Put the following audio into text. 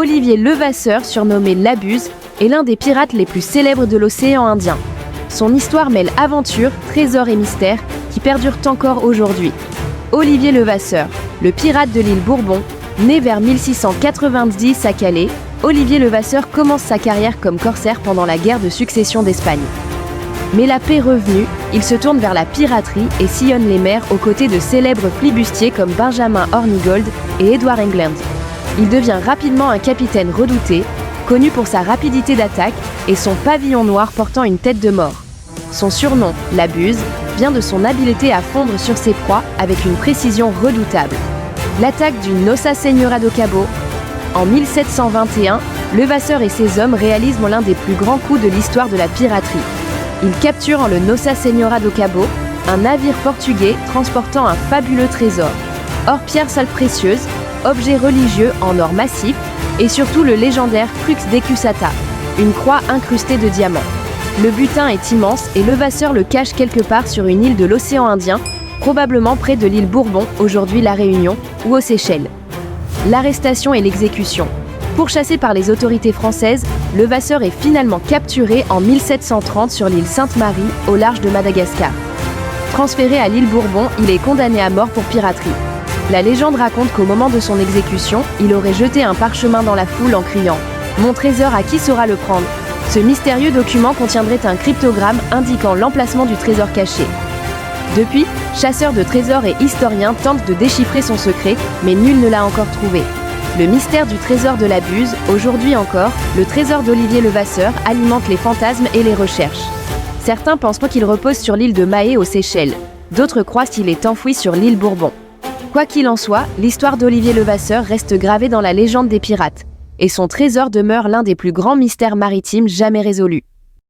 Olivier Levasseur, surnommé Labuse, est l'un des pirates les plus célèbres de l'océan Indien. Son histoire mêle aventure, trésors et mystères qui perdurent encore aujourd'hui. Olivier Levasseur, le pirate de l'île Bourbon, né vers 1690 à Calais, Olivier Levasseur commence sa carrière comme corsaire pendant la guerre de succession d'Espagne. Mais la paix revenue, il se tourne vers la piraterie et sillonne les mers aux côtés de célèbres flibustiers comme Benjamin Hornigold et Edward England. Il devient rapidement un capitaine redouté, connu pour sa rapidité d'attaque et son pavillon noir portant une tête de mort. Son surnom, Labuse, vient de son habileté à fondre sur ses proies avec une précision redoutable. L'attaque du Nossa Senhora do Cabo. En 1721, Levasseur et ses hommes réalisent l'un des plus grands coups de l'histoire de la piraterie. Ils capturent le Nossa Senhora do Cabo, un navire portugais transportant un fabuleux trésor. Or pierres sales précieuses, objets religieux en or massif et surtout le légendaire Crux decusata, une croix incrustée de diamants. Le butin est immense et Levasseur le cache quelque part sur une île de l'océan Indien, probablement près de l'île Bourbon, aujourd'hui La Réunion, ou aux Seychelles. L'arrestation et l'exécution. Pourchassé par les autorités françaises, Levasseur est finalement capturé en 1730 sur l'île Sainte-Marie, au large de Madagascar. Transféré à l'île Bourbon, il est condamné à mort pour piraterie. La légende raconte qu'au moment de son exécution, il aurait jeté un parchemin dans la foule en criant « Mon trésor, à qui saura le prendre ?» Ce mystérieux document contiendrait un cryptogramme indiquant l'emplacement du trésor caché. Depuis, chasseurs de trésors et historiens tentent de déchiffrer son secret, mais nul ne l'a encore trouvé. Le mystère du trésor de Labuse, aujourd'hui encore, le trésor d'Olivier Levasseur, alimente les fantasmes et les recherches. Certains pensent qu'il repose sur l'île de Mahé aux Seychelles, d'autres croient qu'il est enfoui sur l'île Bourbon. Quoi qu'il en soit, l'histoire d'Olivier Levasseur reste gravée dans la légende des pirates, et son trésor demeure l'un des plus grands mystères maritimes jamais résolus.